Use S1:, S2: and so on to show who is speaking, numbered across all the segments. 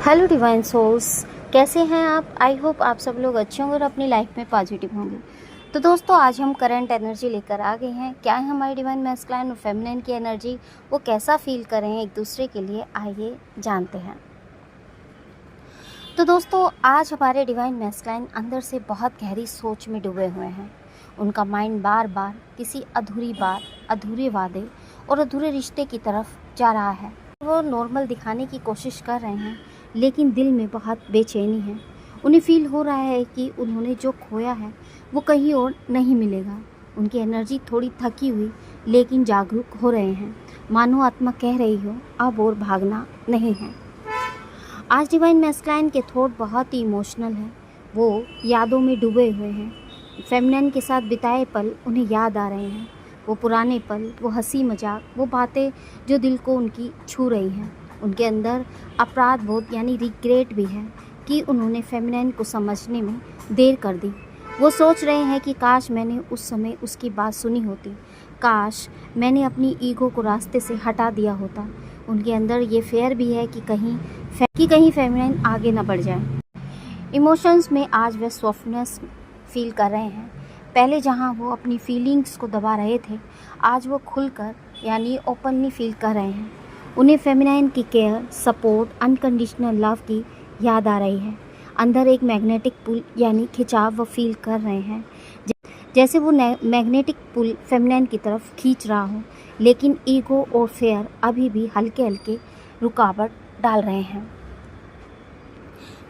S1: Hello divine souls, कैसे हैं आप? आई होप आप सब लोग अच्छे होंगे और अपनी लाइफ में पॉजिटिव होंगे। तो दोस्तों, आज हम करंट एनर्जी लेकर आ गए हैं। क्या है हमारी डिवाइन मैस्कुलाइन और फेमिनिन की एनर्जी, वो कैसा फील कर रहे हैं एक दूसरे के लिए, आइए जानते हैं। तो दोस्तों, आज हमारे डिवाइन मैस्कुलाइन अंदर से बहुत गहरी सोच में डूबे हुए हैं। उनका माइंड बार बार किसी अधूरी बात, अधूरे वादे और अधूरे रिश्ते की तरफ जा रहा है। वो नॉर्मल दिखाने की कोशिश कर रहे हैं, लेकिन दिल में बहुत बेचैनी है। उन्हें फील हो रहा है कि उन्होंने जो खोया है वो कहीं और नहीं मिलेगा। उनकी एनर्जी थोड़ी थकी हुई लेकिन जागरूक हो रहे हैं। मानो आत्मा कह रही हो, अब और भागना नहीं है। आज डिवाइन मैस्कुलाइन के थॉट बहुत ही इमोशनल है। वो यादों में डूबे हुए हैं। फेमिनिन के साथ बिताए पल उन्हें याद आ रहे हैं। वो पुराने पल, वो हंसी मजाक, वो बातें जो दिल को उनकी छू रही हैं। उनके अंदर अपराध बोध यानी रिग्रेट भी है कि उन्होंने फेमिनिन को समझने में देर कर दी। वो सोच रहे हैं कि काश मैंने उस समय उसकी बात सुनी होती, काश मैंने अपनी ईगो को रास्ते से हटा दिया होता। उनके अंदर ये फेयर भी है कि कहीं फेमिनिन आगे न बढ़ जाए। इमोशंस में आज वे सॉफ्टनेस फील कर रहे हैं। पहले जहां वो अपनी फीलिंग्स को दबा रहे थे, आज वो खुलकर यानी ओपनली फील कर रहे हैं। उन्हें फेमिनिन की केयर, सपोर्ट, अनकंडीशनल लव की याद आ रही है। अंदर एक मैग्नेटिक पुल यानी खिंचाव वो फील कर रहे हैं, जैसे वो मैग्नेटिक पुल फेमिनिन की तरफ खींच रहा हो, लेकिन ईगो और फेयर अभी भी हल्के हल्के रुकावट डाल रहे हैं।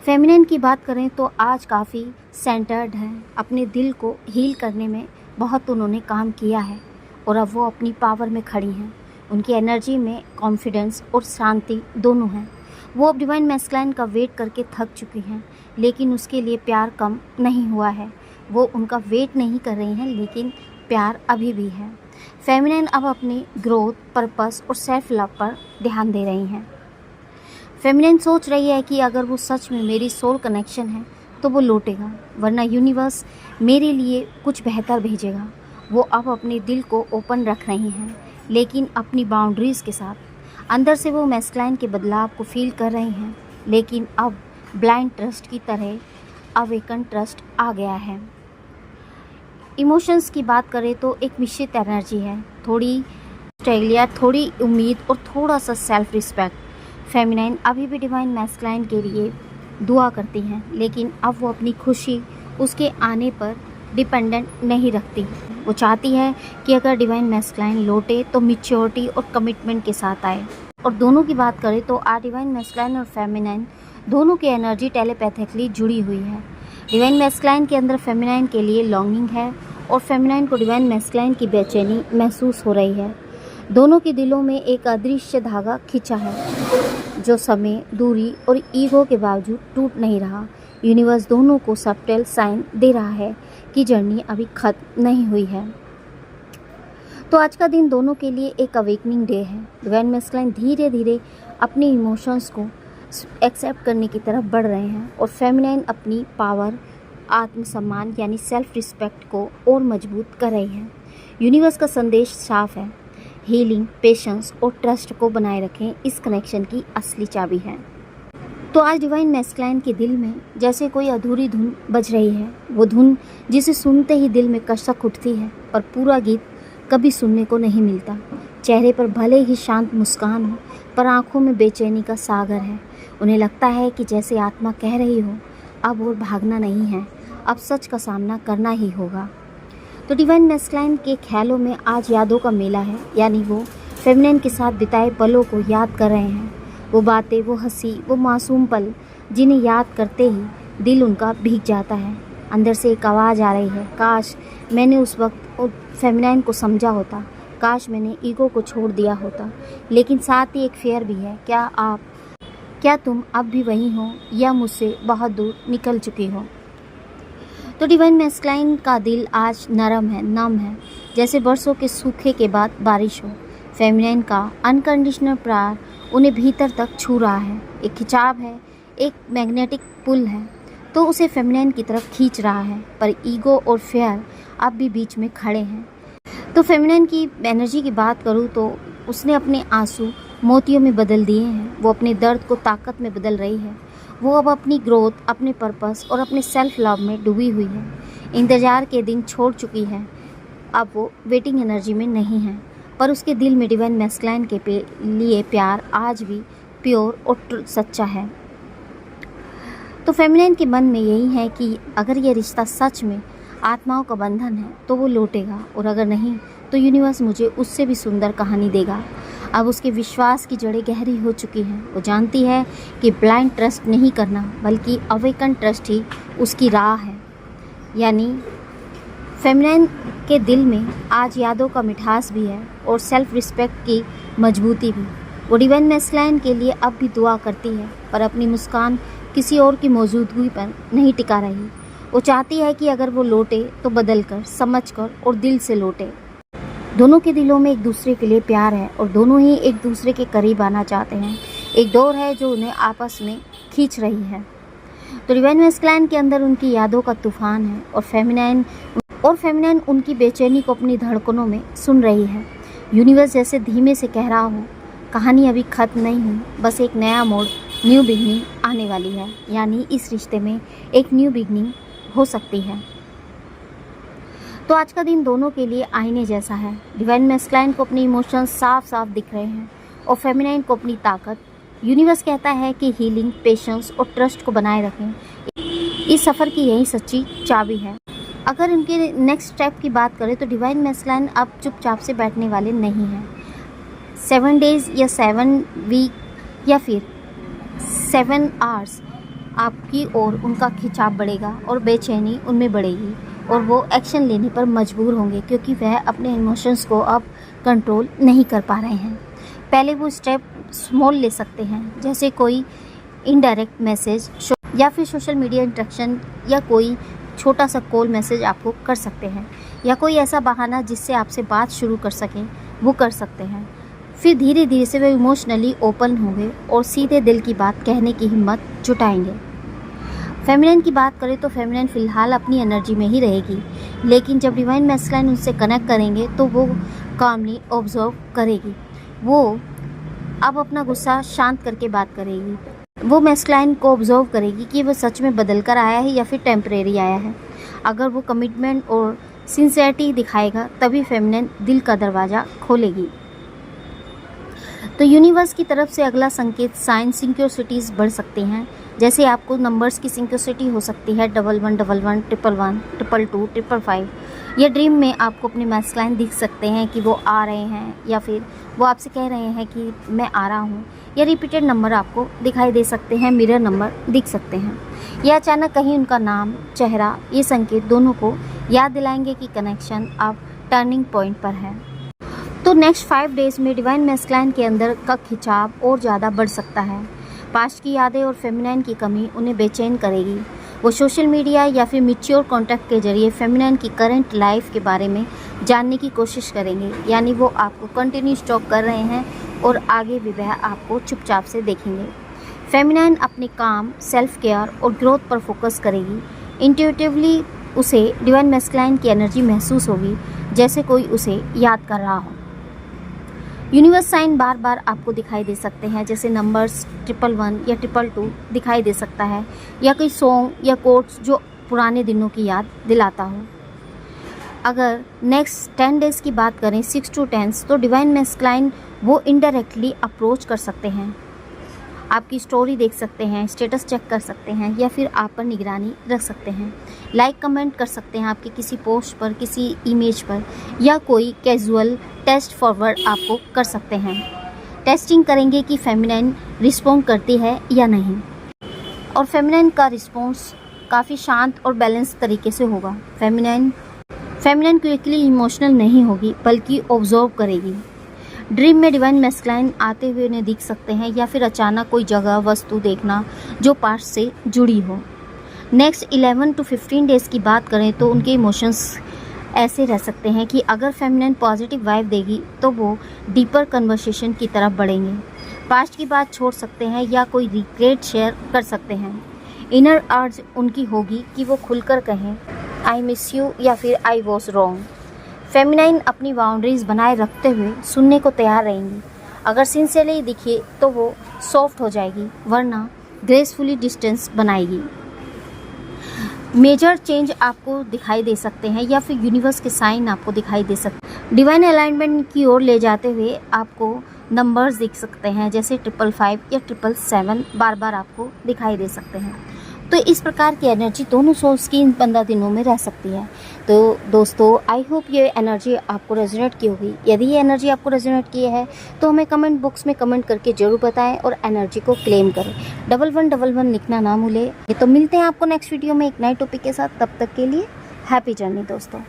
S1: फेमिनिन की बात करें तो आज काफ़ी सेंटर्ड है। अपने दिल को हील करने में बहुत उन्होंने काम किया है और अब वो अपनी पावर में खड़ी हैं। उनकी एनर्जी में कॉन्फिडेंस और शांति दोनों हैं। वो अब डिवाइन मैस्कुलाइन का वेट करके थक चुकी हैं, लेकिन उसके लिए प्यार कम नहीं हुआ है। वो उनका वेट नहीं कर रही हैं, लेकिन प्यार अभी भी है। फेमिनिन अब अपनी ग्रोथ, पर्पस और सेल्फ लव पर ध्यान दे रही हैं। फेमिनिन सोच रही है कि अगर वो सच में मेरी सोल कनेक्शन है तो वो लौटेगा, वरना यूनिवर्स मेरे लिए कुछ बेहतर भेजेगा। वो अब अपने दिल को ओपन रख रही हैं, लेकिन अपनी बाउंड्रीज़ के साथ। अंदर से वो मैस्कुलाइन के बदलाव को फील कर रही हैं, लेकिन अब ब्लाइंड ट्रस्ट की तरह अवेकन ट्रस्ट आ गया है। इमोशंस की बात करें तो एक मिश्रित एनर्जी है, थोड़ी ऑस्ट्रेलिया, थोड़ी उम्मीद और थोड़ा सा सेल्फ रिस्पेक्ट। फेमिनिन अभी भी डिवाइन मैस्कुलाइन के लिए दुआ करती हैं, लेकिन अब वो अपनी खुशी उसके आने पर डिपेंडेंट नहीं रखती। वो चाहती है कि अगर डिवाइन मैस्कुलाइन लौटे तो मैच्योरिटी और कमिटमेंट के साथ आए। और दोनों की बात करें तो आज डिवाइन मैस्कुलाइन और फेमिनिन दोनों की एनर्जी टेलीपैथिकली जुड़ी हुई है। डिवाइन मैस्कुलाइन के अंदर फेमिनिन के लिए लॉन्गिंग है और फेमिनिन को डिवाइन मैस्कुलाइन की बेचैनी महसूस हो रही है। दोनों के दिलों में एक अदृश्य धागा खिंचा है, जो समय, दूरी और ईगो के बावजूद टूट नहीं रहा। यूनिवर्स दोनों को सबटल साइन दे रहा है कि जर्नी अभी खत्म नहीं हुई है। तो आज का दिन दोनों के लिए एक अवेकनिंग डे है। डिवाइन मैस्कुलाइन धीरे धीरे अपने इमोशंस को एक्सेप्ट करने की तरफ बढ़ रहे हैं और फेमिनिन अपनी पावर, आत्मसम्मान यानी सेल्फ रिस्पेक्ट को और मजबूत कर रही है। यूनिवर्स का संदेश साफ है, हीलिंग, पेशेंस और ट्रस्ट को बनाए रखें इस कनेक्शन की असली चाबी है। तो आज डिवाइन मैस्कुलाइन के दिल में जैसे कोई अधूरी धुन बज रही है। वो धुन जिसे सुनते ही दिल में कसक उठती है, पर पूरा गीत कभी सुनने को नहीं मिलता। चेहरे पर भले ही शांत मुस्कान हो, पर आंखों में बेचैनी का सागर है। उन्हें लगता है कि जैसे आत्मा कह रही हो, अब और भागना नहीं है, अब सच का सामना करना ही होगा। तो डिवाइन मैस्कुलाइन के ख्यालों में आज यादों का मेला है, यानी वो फेमिनिन के साथ बिताए पलों को याद कर रहे हैं। वो बातें, वो हंसी, वो मासूम पल जिन्हें याद करते ही दिल उनका भीग जाता है। अंदर से एक आवाज़ आ रही है, काश मैंने उस वक्त फेमिनिन को समझा होता, काश मैंने ईगो को छोड़ दिया होता। लेकिन साथ ही एक फेयर भी है, क्या तुम अब भी वहीं हो या मुझसे बहुत दूर निकल चुकी हो। तो डिवाइन मैस्कुलाइन का दिल आज नरम है, नम है, जैसे बरसों के सूखे के बाद बारिश हो। फेमिनिन का अनकंडीशनल प्यार उन्हें भीतर तक छू रहा है। एक खिंचाव है, एक मैग्नेटिक पुल है, तो उसे फेमिनिन की तरफ खींच रहा है, पर ईगो और फेयर अब भी बीच में खड़े हैं। तो फेमिनिन की एनर्जी की बात करूँ तो उसने अपने आंसू मोतियों में बदल दिए हैं। वो अपने दर्द को ताकत में बदल रही है। वो अब अपनी ग्रोथ, अपने पर्पस और अपने सेल्फ लव में डूबी हुई है। इंतज़ार के दिन छोड़ चुकी है। अब वो वेटिंग एनर्जी में नहीं है, पर उसके दिल में डिवाइन मैस्कुलाइन के लिए प्यार आज भी प्योर और सच्चा है। तो फेमिनाइन के मन में यही है कि अगर ये रिश्ता सच में आत्माओं का बंधन है तो वो लौटेगा, और अगर नहीं तो यूनिवर्स मुझे उससे भी सुंदर कहानी देगा। अब उसके विश्वास की जड़ें गहरी हो चुकी हैं। वो जानती है कि ब्लाइंड ट्रस्ट नहीं करना बल्कि अवेकन ट्रस्ट ही उसकी राह है। यानी फेमिनाइन के दिल में आज यादों का मिठास भी है और सेल्फ रिस्पेक्ट की मजबूती भी। वो डिवाइन मैस्कुलाइन के लिए अब भी दुआ करती है, पर अपनी मुस्कान किसी और की मौजूदगी पर नहीं टिका रही। वो चाहती है कि अगर वो लौटे तो बदल कर, समझ कर और दिल से लौटे। दोनों के दिलों में एक दूसरे के लिए प्यार है और दोनों ही एक दूसरे के करीब आना चाहते हैं। एक डोर है जो उन्हें आपस में खींच रही है। तो डिवाइन मैस्कुलाइन के अंदर उनकी यादों का तूफान है और फेमिनाइन उनकी बेचैनी को अपनी धड़कनों में सुन रही है। यूनिवर्स जैसे धीमे से कह रहा हो, कहानी अभी खत्म नहीं हुई, बस एक नया मोड़, न्यू बिगनिंग आने वाली है। यानी इस रिश्ते में एक न्यू बिगनिंग हो सकती है। तो आज का दिन दोनों के लिए आईने जैसा है। डिवाइन मैस्कुलाइन को अपने इमोशंस साफ साफ दिख रहे हैं और फेमिनाइन को अपनी ताकत। यूनिवर्स कहता है कि हीलिंग, पेशेंस और ट्रस्ट को बनाए रखें। इस सफ़र की यही सच्ची चाबी है। अगर इनके नेक्स्ट स्टेप की बात करें तो डिवाइन मैस्कुलाइन अब चुपचाप से बैठने वाले नहीं हैं। 7 डेज़ या 7 वीक या फिर 7 आवर्स आपकी ओर उनका खिंचाव बढ़ेगा और बेचैनी उनमें बढ़ेगी और वो एक्शन लेने पर मजबूर होंगे, क्योंकि वह अपने इमोशंस को अब कंट्रोल नहीं कर पा रहे हैं। पहले वो स्टेप स्मॉल ले सकते हैं, जैसे कोई इनडायरेक्ट मैसेज या फिर सोशल मीडिया इंटरेक्शन या कोई छोटा सा कॉल मैसेज आपको कर सकते हैं, या कोई ऐसा बहाना जिससे आपसे बात शुरू कर सकें वो कर सकते हैं। फिर धीरे धीरे से वे इमोशनली ओपन होंगे और सीधे दिल की बात कहने की हिम्मत जुटाएंगे। फेमिनाइन की बात करें तो फेमिनाइन फ़िलहाल अपनी एनर्जी में ही रहेगी, लेकिन जब डिवाइन मैस्कुलाइन उनसे कनेक्ट करेंगे तो वो कामली ऑब्जर्व करेगी। वो अब अपना गुस्सा शांत करके बात करेगी। वो मैस्कुलाइन को ऑब्जर्व करेगी कि वो सच में बदल कर आया है या फिर टेम्परेरी आया है। अगर वो कमिटमेंट और सिंसियरिटी दिखाएगा तभी फेमिनाइन दिल का दरवाज़ा खोलेगी। तो यूनिवर्स की तरफ से अगला संकेत साइन सिंक्रोसिटीज़ बढ़ सकती हैं। जैसे आपको नंबर्स की सिंक्रोसिटी हो सकती है 1111, 111, 222, 555। या ड्रीम में आपको अपने मैस्कुलाइन दिख सकते हैं कि वो आ रहे हैं, या फिर वो आपसे कह रहे हैं कि मैं आ रहा हूँ। या रिपीटेड नंबर आपको दिखाई दे सकते हैं, मिरर नंबर दिख सकते हैं, या अचानक कहीं उनका नाम, चेहरा। ये संकेत दोनों को याद दिलाएंगे कि कनेक्शन अब टर्निंग पॉइंट पर है। तो नेक्स्ट 5 डेज़ में डिवाइन मैस्कुलाइन के अंदर का खिंचाव और ज़्यादा बढ़ सकता है। पास्ट की यादें और फेमिनाइन की कमी उन्हें बेचैन करेगी। वो सोशल मीडिया या फिर मैच्योर कॉन्टैक्ट के जरिए फेमिनाइन की करंट लाइफ के बारे में जानने की कोशिश करेंगे। यानी वो आपको कंटिन्यू स्टॉक कर रहे हैं और आगे भी वह आपको चुपचाप से देखेंगे। फेमिनाइन अपने काम, सेल्फ केयर और ग्रोथ पर फोकस करेगी। इंट्यूटिवली उसे डिवाइन मैस्कुलाइन की एनर्जी महसूस होगी, जैसे कोई उसे याद कर रहा हो। यूनिवर्स साइन बार बार आपको दिखाई दे सकते हैं, जैसे नंबर्स 111 या 222 दिखाई दे सकता है, या कोई सॉन्ग या कोट्स जो पुराने दिनों की याद दिलाता हो। अगर नेक्स्ट 10 डेज़ की बात करें 6 to 10, तो डिवाइन मैस्कुलाइन वो इनडायरेक्टली अप्रोच कर सकते हैं। आपकी स्टोरी देख सकते हैं, स्टेटस चेक कर सकते हैं, या फिर आप पर निगरानी रख सकते हैं। लाइक कमेंट कर सकते हैं आपके किसी पोस्ट पर, किसी इमेज पर, या कोई कैजुअल टेस्ट फॉरवर्ड आपको कर सकते हैं। टेस्टिंग करेंगे कि फेमिनाइन रिस्पॉन्ड करती है या नहीं, और फेमिनाइन का रिस्पॉन्स काफ़ी शांत और बैलेंस तरीके से होगा। फेमिनाइन क्विकली इमोशनल नहीं होगी, बल्कि ऑब्जर्व करेगी। ड्रीम में डिवाइन मैस्कुलाइन आते हुए उन्हें दिख सकते हैं, या फिर अचानक कोई जगह, वस्तु देखना जो पास्ट से जुड़ी हो। नेक्स्ट 11 to 15 डेज़ की बात करें तो उनके इमोशंस ऐसे रह सकते हैं कि अगर फेमिनाइन पॉजिटिव वाइब देगी तो वो डीपर कन्वर्सेशन की तरफ बढ़ेंगे। पास्ट की बात छोड़ सकते हैं या कोई रिग्रेट शेयर कर सकते हैं। इनर अर्ज उनकी होगी कि वो खुलकर कहें आई मिस यू या फिर आई वॉज रॉन्ग। फेमिनाइन अपनी बाउंड्रीज बनाए रखते हुए सुनने को तैयार रहेंगी। अगर सिंसियरली दिखे तो वो सॉफ्ट हो जाएगी, वरना ग्रेसफुली डिस्टेंस बनाएगी। मेजर चेंज आपको दिखाई दे सकते हैं या फिर यूनिवर्स के साइन आपको दिखाई दे सकते हैं। डिवाइन अलाइनमेंट की ओर ले जाते हुए आपको नंबर्स दिख सकते हैं, जैसे 555 या 777 बार बार आपको दिखाई दे सकते हैं। तो इस प्रकार की एनर्जी दोनों सोल्स की इन 15 दिनों में रह सकती है। तो दोस्तों, आई होप ये एनर्जी आपको रेजोनेट की होगी। यदि ये एनर्जी आपको रेजोनेट की है तो हमें कमेंट बॉक्स में कमेंट करके ज़रूर बताएं और एनर्जी को क्लेम करें। 1111 लिखना ना भूलें। तो मिलते हैं आपको नेक्स्ट वीडियो में एक नए टॉपिक के साथ। तब तक के लिए हैप्पी जर्नी दोस्तों।